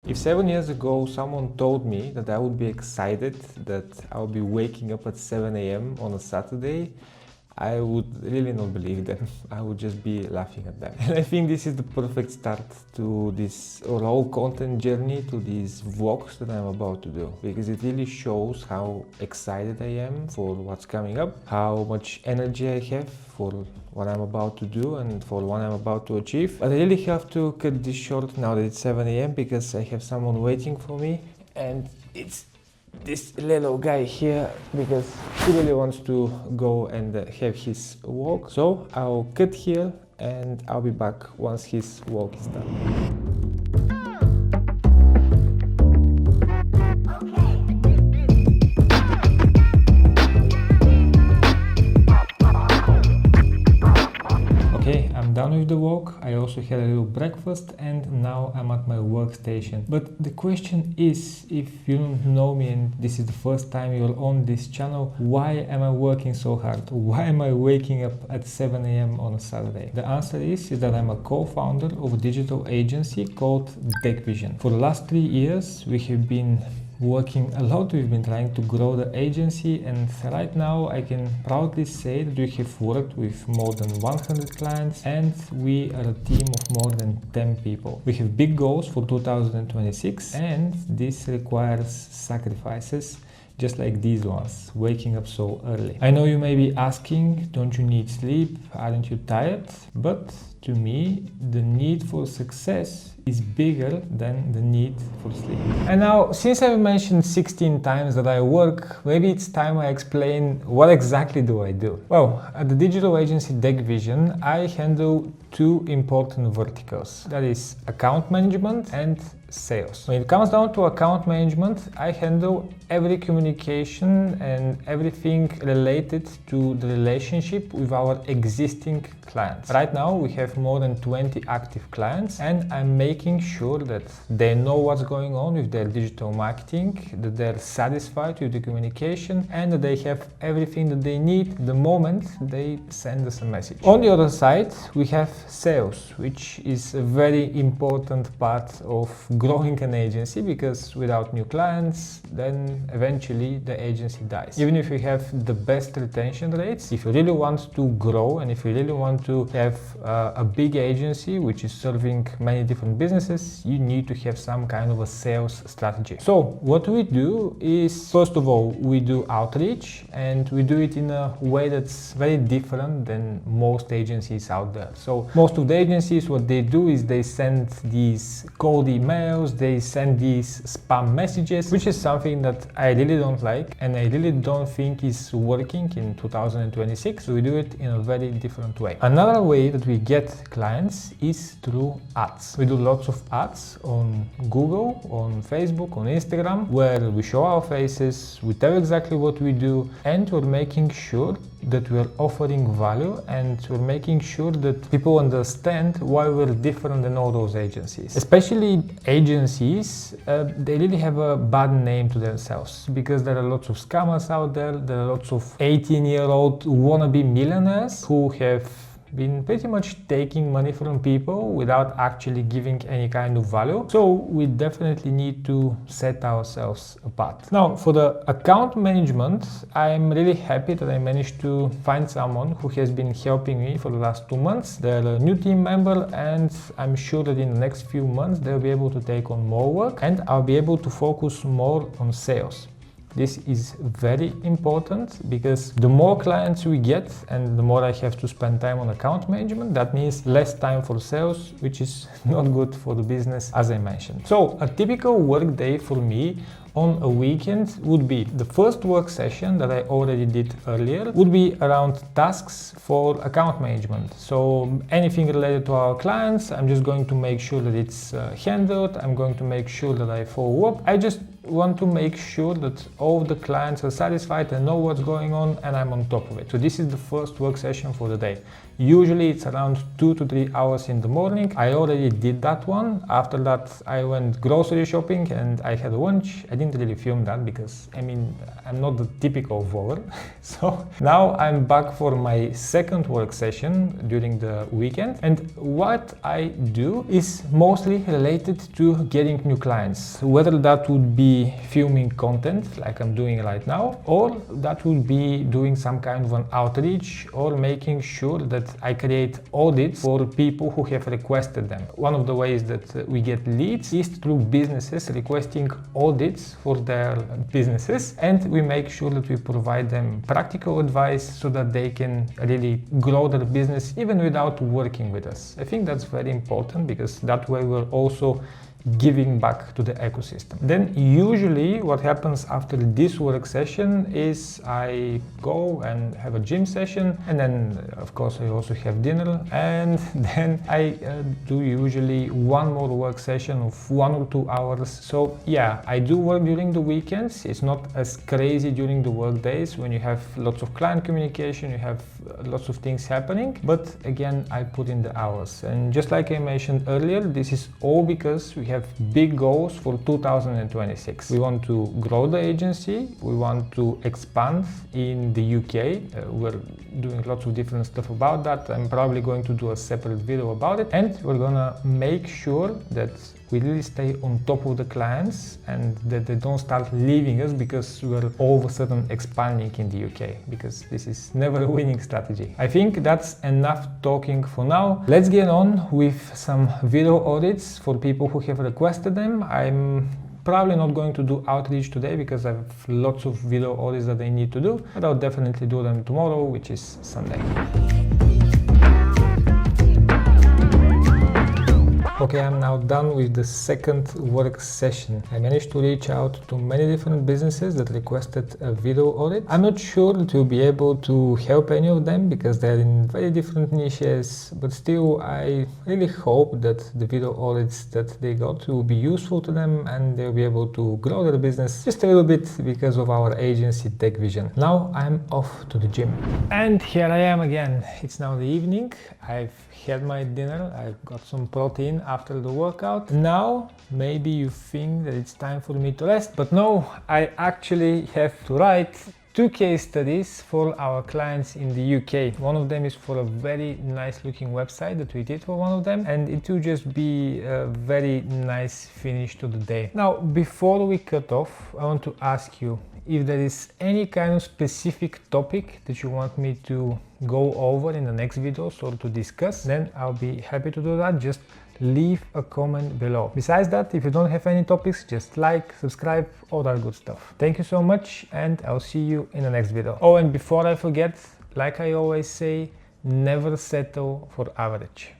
If 7 years ago someone told me that I would be excited that I would be waking up at 7 a.m. on a Saturday, I would really not believe them. I would just be laughing at them. And I think this is the perfect start to this whole content journey, to these vlogs that I'm about to do, because it really shows how excited I am for what's coming up, how much energy I have for what I'm about to do and for what I'm about to achieve. But I really have to cut this short now that it's 7 a.m. because I have someone waiting for me, and it's this little guy here because he really wants to go and have his walk. So I'll cut here and I'll be back once his walk is done. I'm done with the walk. I also had a little breakfast and now I'm at my workstation. But the question is, if you don't know me and this is the first time you're on this channel, why am I working so hard? Why am I waking up at 7 a.m. on a Saturday? The answer is that I'm a co-founder of a digital agency called DeqVision. For the last 3 years, we have been working a lot. We've been trying to grow the agency, and right now I can proudly say that we have worked with more than 100 clients and we are a team of more than 10 people. We have big goals for 2026 and this requires sacrifices, just like these ones, waking up so early. I know you may be asking, don't you need sleep? Aren't you tired? But to me, the need for success is bigger than the need for sleep. And now, since I've mentioned 16 times that I work, maybe it's time I explain what exactly do I do. Well, at the digital agency DeqVision, I handle two important verticals. That is account management and sales. When it comes down to account management, I handle every communication and everything related to the relationship with our existing clients. Right now we have more than 20 active clients and I'm making sure that they know what's going on with their digital marketing, that they're satisfied with the communication and that they have everything that they need the moment they send us a message. On the other side, we have sales, which is a very important part of growing an agency, because without new clients, then eventually the agency dies. Even if you have the best retention rates, if you really want to grow and if you really want to have a big agency which is serving many different businesses, you need to have some kind of a sales strategy. So what we do is, first of all, we do outreach, and we do it in a way that's very different than most agencies out there. So most of the agencies, what they do is they send these cold emails, they send these spam messages, which is something that I really don't like and I really don't think is working in 2026. So we do it in a very different way. Another way that we get clients is through ads. We do lots of ads on Google, on Facebook, on Instagram, where we show our faces, we tell exactly what we do, and we're making sure that we're offering value and we're making sure that people understand why we're different than all those agencies. Especially agencies, they really have a bad name to themselves because there are lots of scammers out there. There are lots of 18-year-old wannabe millionaires who have been pretty much taking money from people without actually giving any kind of value. So we definitely need to set ourselves apart. Now, for the account management, I'm really happy that I managed to find someone who has been helping me for the last 2 months. They're a new team member and I'm sure that in the next few months they'll be able to take on more work and I'll be able to focus more on sales. This is very important because the more clients we get and the more I have to spend time on account management, that means less time for sales, which is not good for the business, as I mentioned. So a typical work day for me on a weekend would be the first work session that I already did earlier would be around tasks for account management. So anything related to our clients, I'm just going to make sure that it's handled. I'm going to make sure that I follow up. I just want to make sure that all the clients are satisfied and know what's going on and I'm on top of it. So this is the first work session for the day. Usually it's around 2 to 3 hours in the morning. I already did that one. After that I went grocery shopping and I had lunch. I didn't really film that because I'm not the typical vlogger. So now I'm back for my second work session during the weekend, and what I do is mostly related to getting new clients, whether that would be filming content like I'm doing right now, or that would be doing some kind of an outreach or making sure that I create audits for people who have requested them. One of the ways that we get leads is through businesses requesting audits for their businesses, and we make sure that we provide them practical advice so that they can really grow their business even without working with us. I think that's very important because that way we're also giving back to the ecosystem. Then usually what happens after this work session is I go and have a gym session, and then of course I also have dinner, and then I do usually one more work session of 1 or 2 hours. So yeah, I do work during the weekends. It's not as crazy during the work days when you have lots of client communication, you have lots of things happening, but again I put in the hours. And just like I mentioned earlier, this is all because we have big goals for 2026. We want to grow the agency, we want to expand in the UK. We're doing lots of different stuff about that. I'm probably going to do a separate video about it, and we're gonna make sure that we really stay on top of the clients and that they don't start leaving us because we're all of a sudden expanding in the UK, because this is never a winning strategy. I think that's enough talking for now. Let's get on with some video audits for people who have requested them. I'm probably not going to do outreach today because I have lots of video audits that I need to do, but I'll definitely do them tomorrow, which is Sunday. Okay, I'm now done with the second work session. I managed to reach out to many different businesses that requested a video audit. I'm not sure that we'll be able to help any of them because they're in very different niches, but still I really hope that the video audits that they got will be useful to them and they'll be able to grow their business just a little bit because of our agency DeqVision. Now I'm off to the gym. And here I am again. It's now the evening. I've had my dinner. I've got some protein after the workout. Now maybe you think that it's time for me to rest, but no, I actually have to write 2 case studies for our clients in the UK. One of them is for a very nice looking website that we did for one of them, and it will just be a very nice finish to the day. Now, before we cut off, I want to ask you if there is any kind of specific topic that you want me to go over in the next videos or to discuss, then I'll be happy to do that. Just leave a comment below. Besides that, if you don't have any topics, just like, subscribe, all that good stuff. Thank you so much, and I'll see you in the next video. Oh, and before I forget, like I always say, never settle for average.